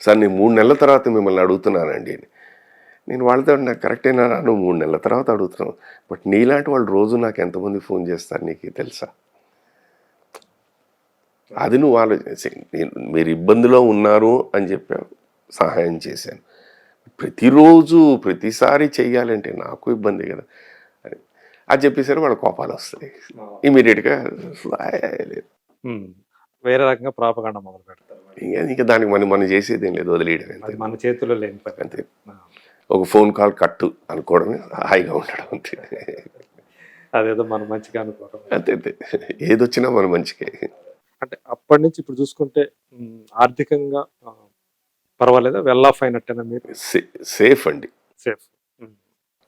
Sir నేను 3 నెలల తర్వాత మిమ్మల్ని అడుగుతున్నానండి అని. నేను వాళ్ళతో నాకు కరెక్టేనా నువ్వు 3 నెలల తర్వాత అడుగుతున్నావు, బట్ నీలాంటి వాళ్ళు రోజు నాకు ఎంతమంది ఫోన్ చేస్తారు నీకు తెలుసా? అది నువ్వు ఆలోచించి మీరు ఇబ్బందిలో ఉన్నారు అని చెప్పావు, సహాయం చేశాను. ప్రతిరోజు ప్రతిసారి చెయ్యాలంటే నాకు ఇబ్బంది కదా అని అది చెప్పేసరి వాళ్ళ కోపాలు వస్తాయి ఇమీడియట్గా. లేదు వేరే రకంగా ప్రాపగాండా మొదలు పెడతారు. ఇంకా దానికి మనం చేసేది ఏం లేదు, వదిలేయడం అది మన చేతుల్లో లేని పని. అంతే. ఒక ఫోన్ కాల్ కట్టు అనుకోవడమే, హాయిగా ఉండడం అంతే. అదేదో మనం మంచిగా అనుకోవడం అంతే అంతే, ఏదొచ్చినా మన మంచికే. అంటే అప్పటి నుంచి ఇప్పుడు చూసుకుంటే ఆర్థికంగా పర్వాలేదా, వెల్ ఆఫ్ అయినట్టేనా మీరు? సేఫ్ అండి, సేఫ్.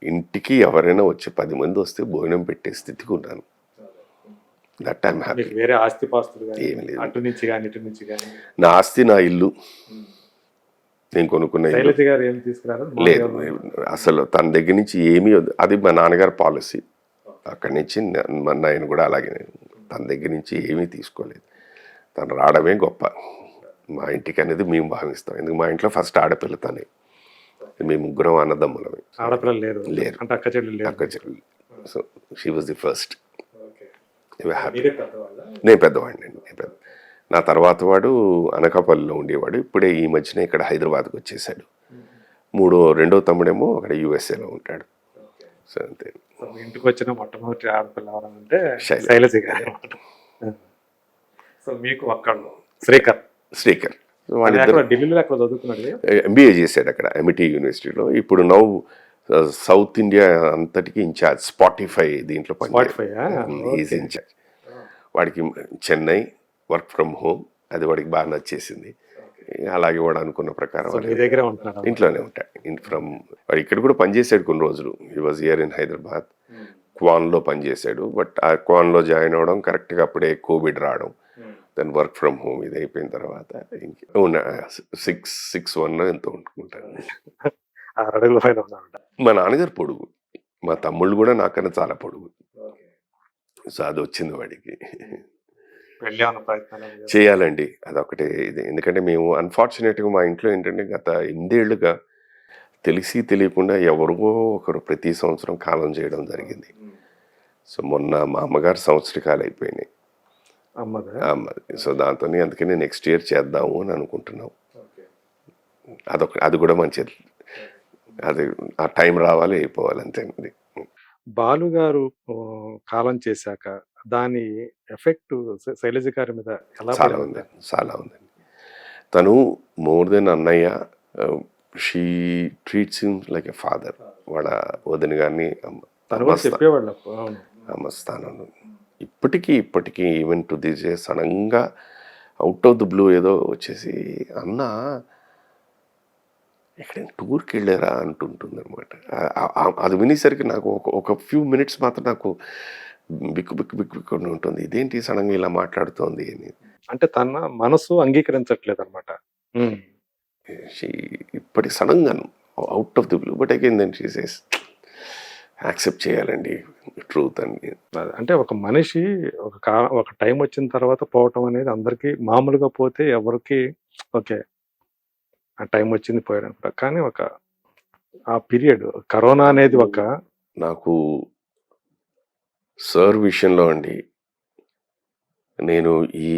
ఇంటికి ఎవరైనా వచ్చి 10 మంది వస్తే భోజనం పెట్టే స్థితికి ఉన్నాను. That time happy. వేరే ఆస్తి పాస్తులు ఏం లేదు, అటు నుంచి కానీ ఇటు నుంచి కానీ. నా ఆస్తి నా ఇల్లు, నేను కొనుక్కున్న ఇల్లు. శైలజ గారు ఏం తీసుకురారు? లేదు అసలు తన దగ్గర నుంచి ఏమీ, అది మా నాన్నగారి పాలసీ. అక్కడి నుంచి ఆయన కూడా అలాగే, తన దగ్గర నుంచి ఏమీ తీసుకోలేదు. తను రావడమే గొప్ప మా ఇంటికి అనేది మేము భావిస్తాం. ఎందుకు మా ఇంట్లో ఫస్ట్ ఆడపిల్ల తనే, మేము ముగ్గురం అన్నదమ్ములమే. ఆడపిల్లలు లేరు? లేరు, అంటే అక్క చెల్లెలు? అక్క చెల్లెలు. So she was the first. నేను నేను పెద్దవాడిని. నా తర్వాత వాడు అనకాపల్లిలో ఉండేవాడు, ఇప్పుడే ఈ మధ్యన ఇక్కడ హైదరాబాద్కి వచ్చేసాడు. రెండో తమ్ముడేమో అక్కడ యూఎస్ఏలో ఉంటాడు. సో అంతే. ఇంటికి వచ్చిన మొట్టమొదటి ఆడపిల్ల ఎవరంటే శైలజ గారు. సో మీకు అక్కడ శ్రీకర్ ఢిల్లీలో అక్కడ చదువుకున్నాడు, ఎంబీఏ చేశాడు అక్కడ ఎంఐటి యూనివర్సిటీలో. ఇప్పుడు సౌత్ ఇండియా అంతటికి ఇన్ఛార్జ్, స్పాటిఫై దీంట్లో ఈజ్ ఇన్ఛార్జ్. వాడికి చెన్నై వర్క్ ఫ్రమ్ హోమ్, అది వాడికి బాగా నచ్చేసింది. అలాగే వాడు అనుకున్న ప్రకారం ఇంట్లోనే ఉంటాడు. వాడు ఇక్కడ కూడా పనిచేసాడు కొన్ని రోజులు. He was here in Hyderabad. క్వాన్లో పనిచేశాడు, బట్ ఆ క్వాన్లో జాయిన్ అవ్వడం కరెక్ట్గా అప్పుడే కోవిడ్ రావడం, దాని వర్క్ ఫ్రమ్ హోమ్ ఇది అయిపోయిన తర్వాత 6'1" ఎంతో ఉంటుకుంటాను. మా నాన్నగారు పొడుగు, మా తమ్ముళ్ళు కూడా నాకన్నా చాలా పొడుగు. సో అది వచ్చింది వాడికి. చేయాలండి, అదొకటే ఇది. ఎందుకంటే మేము అన్ఫార్చునేట్గా మా ఇంట్లో ఏంటంటే గత 8 ఏళ్ళుగా తెలిసి తెలియకుండా ఎవరికో ఒకరు ప్రతి సంవత్సరం కాలం చేయడం జరిగింది. సో మొన్న మా అమ్మగారు సంవత్సరికాలు అయిపోయినాయి, అమ్మది. సో దాంతో అందుకని నెక్స్ట్ ఇయర్ చేద్దాము అని అనుకుంటున్నాం. అది కూడా మంచిది, అది ఆ టైం రావాలి, అయిపోవాలి అంతేనండి. బాలు గారు కాలం చేశాక దాని ఎఫెక్ట్ శైలజ గారి మీద చాలా ఉందండి. తను మోర్ దెన్ అన్నయ్య, she treats him like a father. వాళ్ళ వదిన గారిని అమ్మ స్థానంలో ఇప్పటికీ ఈవెన్ టు దిస్ డే సడన్గా అవుట్ ఆఫ్ ది బ్లూ ఏదో వచ్చేసి అన్న ఎక్కడైనా టూర్కి వెళ్ళారా అంటుంటుంది అనమాట. అది వినేసరికి నాకు ఒక ఫ్యూ మినిట్స్ మాత్రం నాకు బిక్కు ఉంటుంది. ఇదేంటి సడన్గా ఇలా మాట్లాడుతోంది అని. అంటే తన మనసు అంగీకరించట్లేదు అనమాట. ఇప్పటి సడన్గా out of the blue, but again then she says accept చేయాలండి ట్రూత్ అని. అంటే ఒక మనిషి ఒక టైం వచ్చిన తర్వాత పోవటం అనేది అందరికీ మామూలుగా పోతే ఎవరికి ఓకే ఆ టైం వచ్చింది పోయాడు అనుకుంటా. కానీ ఆ పీరియడ్ కరోనా అనేది నాకు సార్ విషయంలో అండి, నేను ఈ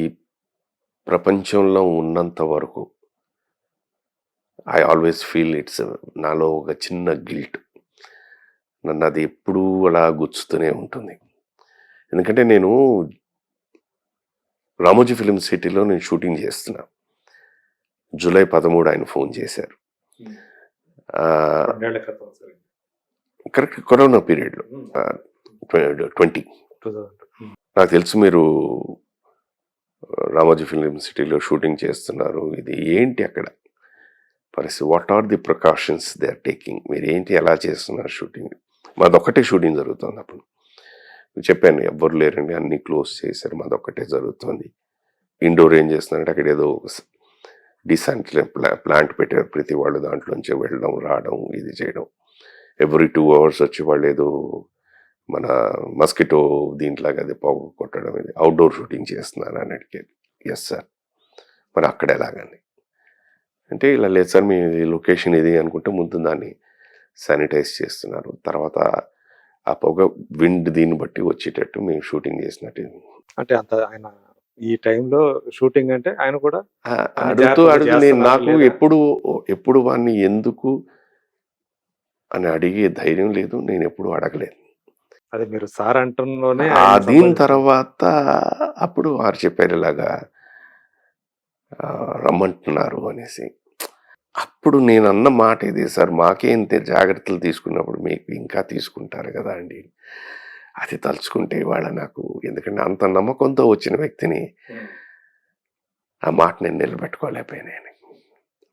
ప్రపంచంలో ఉన్నంత వరకు ఐ ఆల్వేస్ ఫీల్ ఇట్స్ నాలో ఒక చిన్న గిల్ట్. నన్ను అది ఎప్పుడూ అలా గుచ్చుతూనే ఉంటుంది. ఎందుకంటే నేను రామోజీ ఫిలిం సిటీలో నేను షూటింగ్ చేస్తున్నా. జూలై 13 ఆయన ఫోన్ చేశారు, కరెక్ట్ కరోనా పీరియడ్లో 20. నాకు తెలుసు మీరు రామోజీ ఫిలిం సిటీలో షూటింగ్ చేస్తున్నారు, ఇది ఏంటి అక్కడ పరిస్థితి, what are the precautions they are taking, మీరు ఏంటి ఎలా చేస్తున్నారు షూటింగ్. మాదొక్కటే షూటింగ్ జరుగుతుంది అప్పుడు. చెప్పాను ఎవ్వరు లేరండి, అన్నీ క్లోజ్ చేశారు, మాదొక్కటే జరుగుతుంది. ఇండోర్ ఏం చేస్తున్నారంటే అక్కడ ఏదో డిసెంట్ ప్లాంట్ పెట్టారు, ప్రతి వాళ్ళు దాంట్లోంచి వెళ్ళడం రావడం ఇది చేయడం. ఎవ్రీ 2 hours వచ్చి వాళ్ళు ఏదో మన మస్కిటో దీంట్లాగా అది పొగ కొట్టడం, ఇది అవుట్డోర్ షూటింగ్ చేస్తున్నాను అని అడిగారు. ఎస్ సార్, మరి అక్కడ ఎలాగండి అంటే ఇలా లేదు సార్ మీ లొకేషన్ ఇది అనుకుంటే ముందు దాన్ని శానిటైజ్ చేస్తున్నారు. తర్వాత ఆ పొగ విండ్ దీన్ని బట్టి వచ్చేటట్టు మేము షూటింగ్ చేసినట్టు. అంటే అంత ఆయన ఈ టైంలో షూటింగ్ అంటే ఆయన కూడా అన్ని అడుగుతూ జాగ్రత్తలు నేను చేస్తున్నారా నాకు లేదా? ఎప్పుడు వాడిని ఎందుకు అని అడిగే ధైర్యం లేదు. నేను ఎప్పుడు అడగలేదు. అదే మీరు సార్ అంటంలోనే ఆ ఆయన దీని సంబోధిస్తున్నారు. తర్వాత అప్పుడు వారు చెప్పారు ఇలాగా రమ్మంటున్నారు అనేసి. అప్పుడు నేను అన్న మాట ఇది సార్ మాకే ఇంత జాగ్రత్తలు తీసుకున్నప్పుడు మీకు ఇంకా తీసుకుంటారు కదా అండి. అది తలుచుకుంటే ఇవాళ నాకు ఎందుకంటే అంత నమ్మకంతో వచ్చిన వ్యక్తిని ఆ మాట నేను నిలబెట్టుకోలేకపోయాను.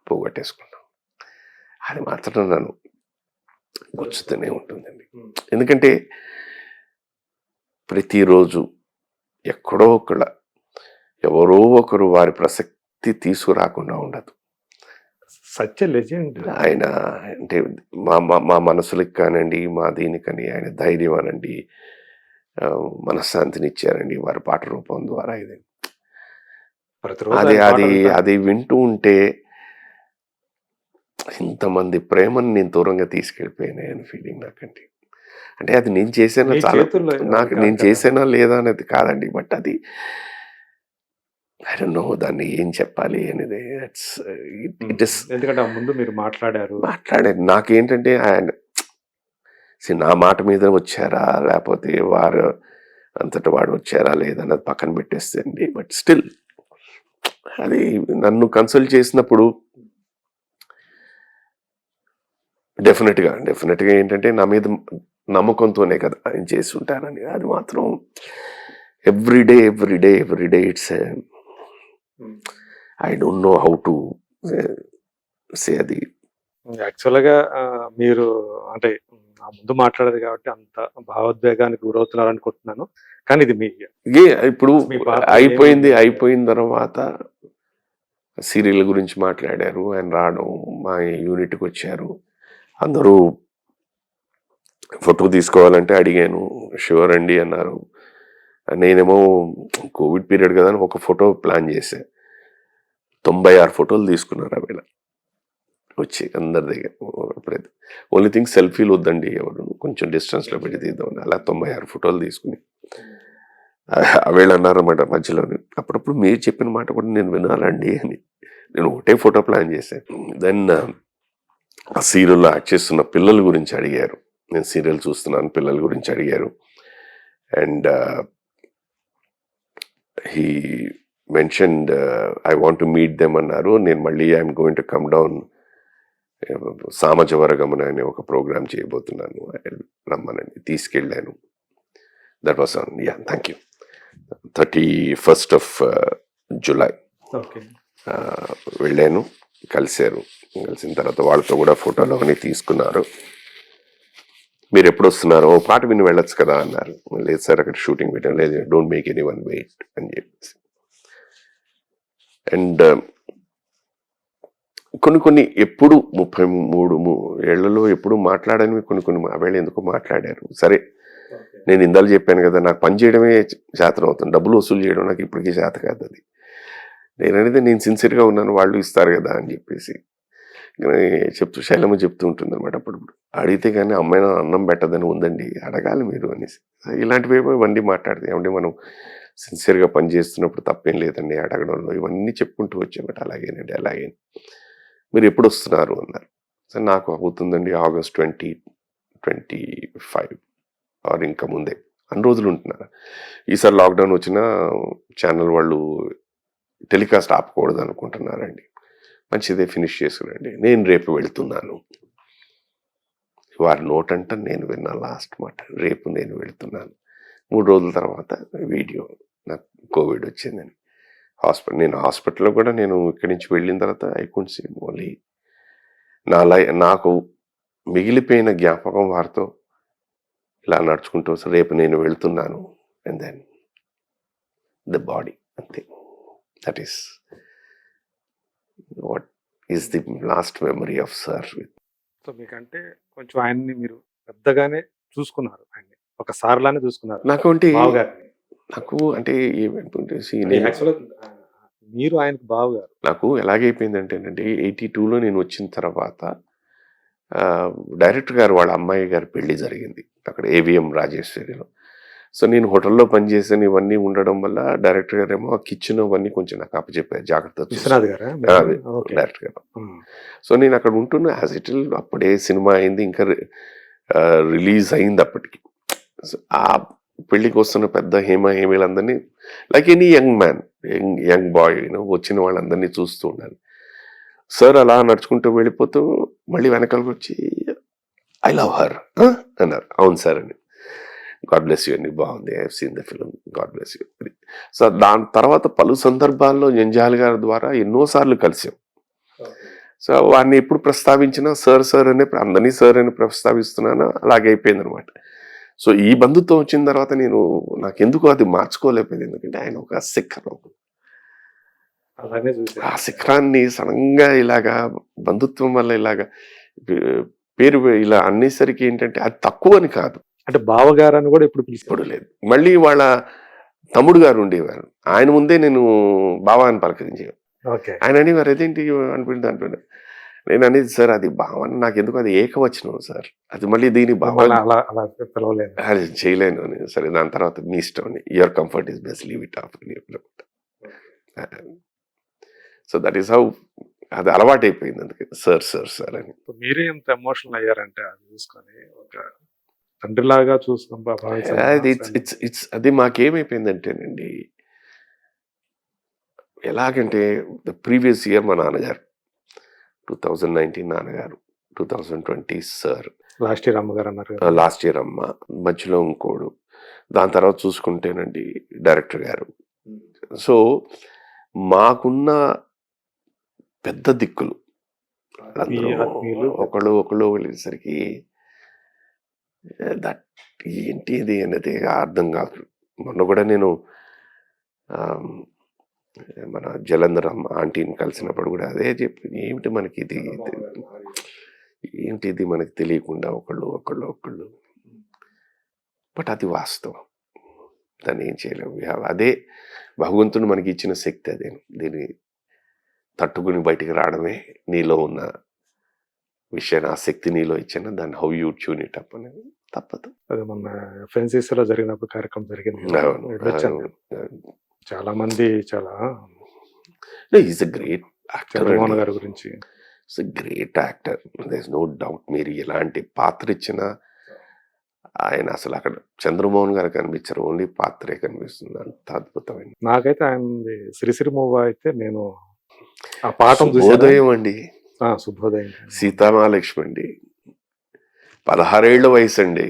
పోగొట్టేసుకున్నాను. అది మాత్రం నన్ను గుచ్చుతూనే ఉంటుందండి. ఎందుకంటే ప్రతిరోజు ఎక్కడో ఒకడ ఎవరో ఒకరు వారి ప్రసక్తి తీసుకురాకుండా ఉండదు. Such a legend. ఆయన అంటే మా మా మా మనసులకు కానండి, మా దీనికని ఆయన ధైర్యం అనండి, మనశ్శాంతినిచ్చారండి వారి పాట రూపం ద్వారా. ఇది ప్రతిరోజు అది ఆయన అది పాటలు అది వింటూ ఉంటే ఇంతమంది ప్రేమను నేను దూరంగా తీసుకెళ్ళిపోయాను అని ఫీలింగ్ నాకండి. అంటే అది నేను చేశానా మీ చాలా చేతుల్లో నాకు కాదు నేను కదా! చేశానా లేదా అనేది కాదండి. బట్ అది ఐ డోంట్ నో దాన్ని ఏం చెప్పాలి అనేది. ఇట్ ఇస్ ఎందుకంటే ఆ ముందు మీరు మాట్లాడారు. మాట్లాడాను. నాకేంటంటే ఆయన నా మాట మీద వచ్చారా లేకపోతే వారు అంతట వాడు వచ్చారా లేదన్నది పక్కన పెట్టేస్తే అండి. బట్ స్టిల్ అది నన్ను కన్సల్ట్ చేసినప్పుడు డెఫినెట్గా ఏంటంటే నా మీద నమ్మకంతోనే కదా ఆయన చేసి ఉంటారని. అది మాత్రం everyday it's I don't know how to say అది. యాక్చువల్‌గా మీరు అంటే ఆ ముందు మాట్లాడారు కాబట్టి అంత భావోద్వేగానికి గురవుతున్నారనుకుంటున్నాను. కానీ ఇది మీ ఇప్పుడు మీ పాత్ర అయిపోయిన తర్వాత సీరియల్ గురించి మాట్లాడారు. ఆయన రావడం మా యూనిట్కి వచ్చారు. అందరూ ఫోటో తీసుకోవాలంటే అడిగాను. షూర్ అండి అన్నారు. నేనేమో కోవిడ్ పీరియడ్ కదా అని ఒక ఫోటో ప్లాన్ చేశా. 96 ఫోటోలు తీసుకున్నారు ఆవేళ వచ్చి అందరి దగ్గర. ఓన్లీ థింగ్ సెల్ఫీలు వద్దండి ఎవరు కొంచెం డిస్టెన్స్లో పెట్టి తీద్దామని అలా 96 ఫోటోలు తీసుకుని ఆవేళ అన్నారన్నమాట మధ్యలోనే. అప్పుడప్పుడు మీరు చెప్పిన మాట కూడా నేను వినాలండి అని నేను ఒకటే ఫోటో ప్లాన్ చేశాను. దెన్ ఆ సీరియల్లో యాక్ట్ చేస్తున్న పిల్లల గురించి అడిగారు. నేను సీరియల్ చూస్తున్నాను పిల్లల గురించి అడిగారు. And he mentioned I want to meet them అన్నారు. నేను మళ్ళీ I'm going to come down Samajavaragamana అనే ఒక ప్రోగ్రామ్ చేయబోతున్నాను రమ్మనని తీసుకెళ్ళాను. That was on thank you 31st of July okay. వెళ్ళాను. కలిసిన తర్వాత వాళ్ళతో కూడా ఫోటోలు అవన్నీ తీసుకున్నారు. మీరు ఎప్పుడు వస్తున్నారు ఓ పాట విని వెళ్ళొచ్చు కదా అన్నారు. లేదు సార్ అక్కడ షూటింగ్ పెట్టాను. లేదు don't make anyone wait అని చెప్పేసి. అండ్ కొన్ని ఎప్పుడు 33 ఏళ్లలో ఎప్పుడు మాట్లాడని కొన్ని ఆవేళ ఎందుకో మాట్లాడారు. సరే నేను ఇందాక చెప్పాను కదా నాకు పని చేయడమే చేతనం అవుతుంది. డబ్బులు వసూలు చేయడం నాకు ఇప్పటికీ చేత కాదు. అది నేననేది నేను సిన్సియర్గా ఉన్నాను వాళ్ళు ఇస్తారు కదా అని చెప్పేసి శైలమ్మ చెప్తూ ఉంటుంది అనమాట. అప్పుడప్పుడు అడిగితే కానీ అమ్మాయి అన్నం పెట్టదని ఉందండి అడగాలి మీరు అనేసి ఇలాంటివి ఇవన్నీ మాట్లాడితే ఏమంటే మనం సిన్సియర్గా పని చేస్తున్నప్పుడు తప్పేం లేదండి అడగడంలో ఇవన్నీ చెప్పుకుంటూ వచ్చామట. అలాగేనండి అలాగే మీరు ఎప్పుడు వస్తున్నారు అన్నారు. సరే నాకు అవుతుందండి August 2025 ఆర్ ఇంకా ముందే అన్ని రోజులు ఉంటున్నారు. ఈసారి లాక్డౌన్ వచ్చిన ఛానల్ వాళ్ళు టెలికాస్ట్ ఆపకూడదు అనుకుంటున్నారండి. మంచిదే ఫినిష్ చేసుకురండి నేను రేపు వెళ్తున్నాను. వారి నోటంట నేను విన్న లాస్ట్ మాట రేపు నేను వెళ్తున్నాను. 3 రోజుల తర్వాత వీడియో నాకు కోవిడ్ వచ్చిందని నేను హాస్పిటల్లో కూడా నేను ఇక్కడి నుంచి వెళ్ళిన తర్వాత ఐ కుడ్ సీ ఓన్లీ నాకు మిగిలిపోయిన జ్ఞాపకం వారితో ఇలా నడుచుకుంటూ రేపు నేను వెళ్తున్నాను అండ్ దెన్ ద బాడీ అంతే. That is what is the last memory of sir. So మీకంటే కొంచెం ఆయన్ని మీరు పెద్దగానే చూసుకున్నారు. ఆయన్ని ఒక సార్‌లానే చూసుకున్నారు. నాకు అంటే బావగారిని. నాకు అంటే యాక్చువల్‌గా మీరు ఆయనకు బావగారు. నాకు ఎలాగైపోయిందంటేనండి 82లో నేను వచ్చిన తర్వాత డైరెక్టర్ గారు వాళ్ళ అమ్మాయి గారి పెళ్లి జరిగింది అక్కడ ఏవిఎం రాజేశ్వరిలో. సో నేను హోటల్లో పనిచేసాను, ఇవన్నీ ఉండడం వల్ల డైరెక్టర్ గారేమో ఆ కిచెన్ అవన్నీ కొంచెం నాకు అప్పచెప్పారు, జాగ్రత్తగా విశ్వనాథ్ చూసుకో. గారా? అదే ఓకే. డైరెక్టర్ గారు. హ్మ్. సో నేను అక్కడ ఉంటున్న యాజ్ ఇట్ అప్పుడే సినిమా అయింది, ఇంకా రిలీజ్ అయింది అప్పటికి. సో ఆ పెళ్లికి వస్తున్న పెద్ద హేమీలందరినీ like any young man, young boy వచ్చిన వాళ్ళందరినీ చూస్తూ ఉండాలి. సార్ అలా నడుచుకుంటూ వెళ్ళిపోతూ మళ్ళీ వెనకాలకు వచ్చి ఐ లవ్ హర్ అన్నారు. అవును సార్ అని. గాడ్ బ్లెస్ యూ అండి, బాగుంది, I have seen the film, God bless you. So దాని తర్వాత పలు సందర్భాల్లో జంజాల్ గారి ద్వారా ఎన్నోసార్లు కలిసాం. సో వాడిని ఎప్పుడు ప్రస్తావించినా సార్ సార్ అని, అందరినీ సార్ అని ప్రస్తావిస్తున్నాను, అలాగే అయిపోయింది అనమాట. సో ఈ బంధుత్వం వచ్చిన తర్వాత నాకెందుకు అది మార్చుకోలేకపోయింది, ఎందుకంటే ఆయన ఒక శిఖరం. అలానే చూసారు. ఆ శిఖరాన్ని సడన్గా ఇలాగా బంధుత్వం వల్ల ఇలాగా పేరు ఇలా అనేసరికి ఏంటంటే అది తక్కువ అని కాదు, అంటే బావగారు అని కూడా ఎప్పుడు పిలిచారు? ఇప్పుడు లేదు. మళ్ళీ వాళ్ళ తమ్ముడు గారు ఉండేవారు, ఆయన ముందే నేను బావా అని పలకరించేవారు. ఓకే. ఆయన అనేవారు అదేంటి అనిపించింది అంటున్నాడు. నేను అనేది సార్ అది భావన, నాకు ఎందుకు అది ఏకవచనం సార్, అది మళ్ళీ దీని భావ మిమ్మల్ని అలా అలా పిలవలేదు. అది చేయలేను అని. సరే దాని తర్వాత మీ ఇష్టం అని, your comfort is best, leave it of అని చెప్పిన. సో దట్ ఈస్ హౌ అది అలవాటు అయిపోయింది, అందుకే సార్ సార్ సార్ అని. మీరే ఎంత ఎమోషనల్ అయ్యారంటే అది చూసుకొని, ఒక తండ్రిలాగా చూసుకొని అది అది మాకేమైపోయిందంటేనండి, ఎలాగంటే ద ప్రీవియస్ ఇయర్ మా నాన్నగారు 2019 నాన్నగారు, 2020 సార్, లాస్ట్ ఇయర్ అమ్మగారు అన్నారు. లాస్ట్ ఇయర్ అమ్మ, మధ్యలో ఇంకోడు, దాని తర్వాత చూసుకుంటేనండి డైరెక్టర్ గారు. సో మాకున్న పెద్ద దిక్కులు అందరూ ఒకళ్ళు వెళ్ళేసరికి దట్ ఏంటి ఇది అనేది అర్థం కాదు. మొన్న కూడా నేను మన జలంధరం ఆంటీని కలిసినప్పుడు కూడా అదే చెప్పి, ఏమిటి మనకి ఇది, ఏంటి ఇది మనకి తెలియకుండా ఒకళ్ళు బట్ అది వాస్తవం, దాన్ని ఏం చేయలేము. అదే భగవంతుడు మనకి ఇచ్చిన శక్తి, అదే దీన్ని తట్టుకుని బయటికి రావడమే నీలో ఉన్న విషయాన్ని, ఆ శక్తి నీలో ఇచ్చిన దాన్ని how you tune it up అనేది తప్పదు. అది మొన్న FNCC లో జరిగినప్పుడు కార్యక్రమం జరిగింది. చాలా మంది చాలా is a great actor, Chandramohan గారి గురించి it's a great actor, there is no doubt. మీరు ఎలాంటి పాత్ర ఇచ్చినా ఆయన అసలు అక్కడ చంద్రమోహన్ గారు కనిపించారు, ఓన్లీ పాత్రే కనిపిస్తుంది, అంత అద్భుతమైన. నాకైతే ఆయన సిరిసిరి మూవీ అయితే నేను ఆ పాఠం శుభోదయం అండి, శుభోదయం, సీతామహాలక్ష్మి అండి, 16 ఏళ్ల వయసు అండి,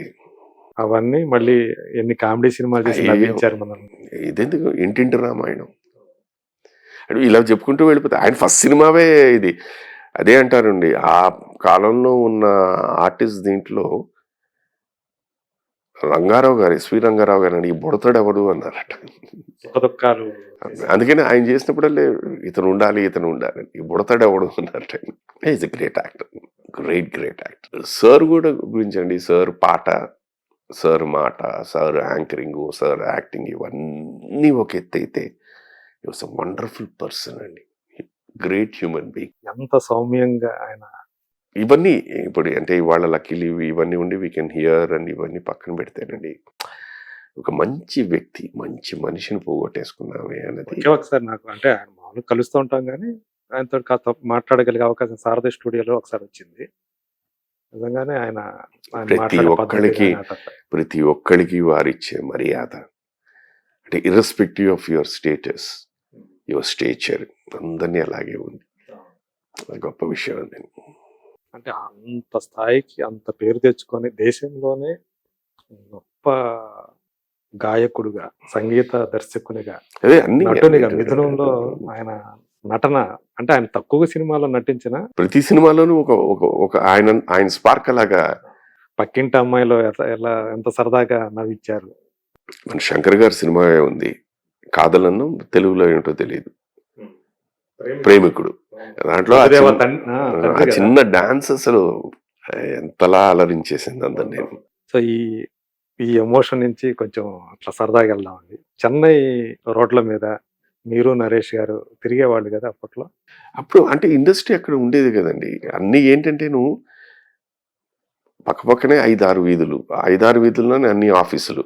అవన్నీ మళ్ళీ ఎన్ని కామెడీ సినిమాలు చేసి నవ్వించారు మనల్ని. ఇదెందుకు ఇంటింటి రామాయణం అంటే ఇలా చెప్పుకుంటూ వెళ్ళిపోతే ఆయన ఫస్ట్ సినిమావే ఇది. అదే అంటారండి, ఆ కాలంలో ఉన్న ఆర్టిస్ట్ దీంట్లో రంగారావు గారు, ఎస్వి రంగారావు గారు అని, ఈ బుడతాడు ఎవడు అన్నారట. అందుకని ఆయన చేసినప్పుడల్లే ఇతను ఉండాలి ఈ బుడతాడు ఎవడు అన్నారట. Is a great actor, great actor. Sir కూడా గురించండి, సార్ పాట, సార్ మాట, సార్ యాంకరింగ్, సార్ యాక్టింగ్, ఇవన్నీ ఒక ఎత్తు అయితే he was a wonderful person అండి, గ్రేట్ హ్యూమన్ బీయింగ్. ఎంత సౌమ్యంగా ఆయన ఇవన్నీ ఇప్పుడు అంటే ఇవాళ లక్కీలు ఇవన్నీ ఉండి వీ కెన్ హియర్ అండ్ ఇవన్నీ పక్కన పెడితేనండి, ఒక మంచి వ్యక్తి, మంచి మనిషిని పోగొట్టేసుకున్నామే అన్నది. ఒకసారి నాకు అంటే ఆయన మామూలుగా కలుస్తూ ఉంటాం కానీ ఆయనతో కాస్త మాట్లాడగలిగే అవకాశం సారథి స్టూడియోలో ఒకసారి వచ్చింది. నిజంగానే ఆయన ప్రతి ఒక్కరికి వారిచ్చే మర్యాద అంటే irrespective of your status, your stature, అందరినీ అలాగే ఉంది. గొప్ప విషయం అండి. అంటే అంత స్థాయికి అంత పేరు తెచ్చుకొని దేశంలోనే గొప్ప గాయకుడుగా, సంగీత దర్శకునిగా, అదే అన్ని నటునిగా, మిథునంలో ఆయన నటన అంటే ఆయన తక్కువ సినిమాలో నటించిన ప్రతి సినిమాలోనూ ఒక ఆయన స్పార్క్ అలాగా. పక్కింటి అమ్మాయిలో ఎలా ఎంత సరదాగా నవ్వించారు. మన శంకర్ గారి సినిమా ఉంది కాదలను, తెలుగులో ఏంటో తెలియదు, ప్రేమికుడు. దాంట్లో ఆ చిన్న డాన్స్ అసలు ఎంతలా అలరించేసింది అందరినీ. సో ఈ ఎమోషన్ నుంచి కొంచెం అట్లా సరదాగా వెళ్దామండి. చెన్నై రోడ్ల మీద మీరు నరేష్ గారు తిరిగేవాళ్ళు కదా అప్పట్లో. అప్పుడు అంటే ఇండస్ట్రీ అక్కడ ఉండేది కదండి. అన్నీ ఏంటంటే నువ్వు పక్కపక్కనే 5, 6 వీధులు. ఆ 5, 6 వీధుల్లోనే అన్ని ఆఫీసులు.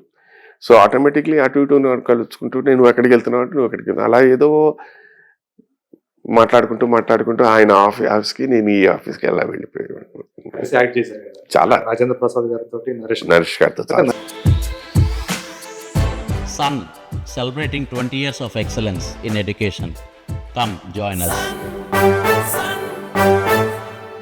సో, ఆటోమేటిక్‌లీ అటు ఇటు కలుసుకుంటూ నువ్వు ఎక్కడికెళ్తున్నావు అంటే నువ్వు ఎక్కడికి అలా ఏదో మాట్లాడుకుంటూ ఆయన ఆఫీస్‌కి నేను ఈ ఆఫీస్‌కి అలా వెళ్ళిపోయేవాడిని. కలిసి యాక్ట్ చేశారు కదా. చాలా రాజేంద్ర ప్రసాద్ గారితోటి నరేష్ గారితో చాలా. Sun, celebrating 20 years of excellence in education. Come join us.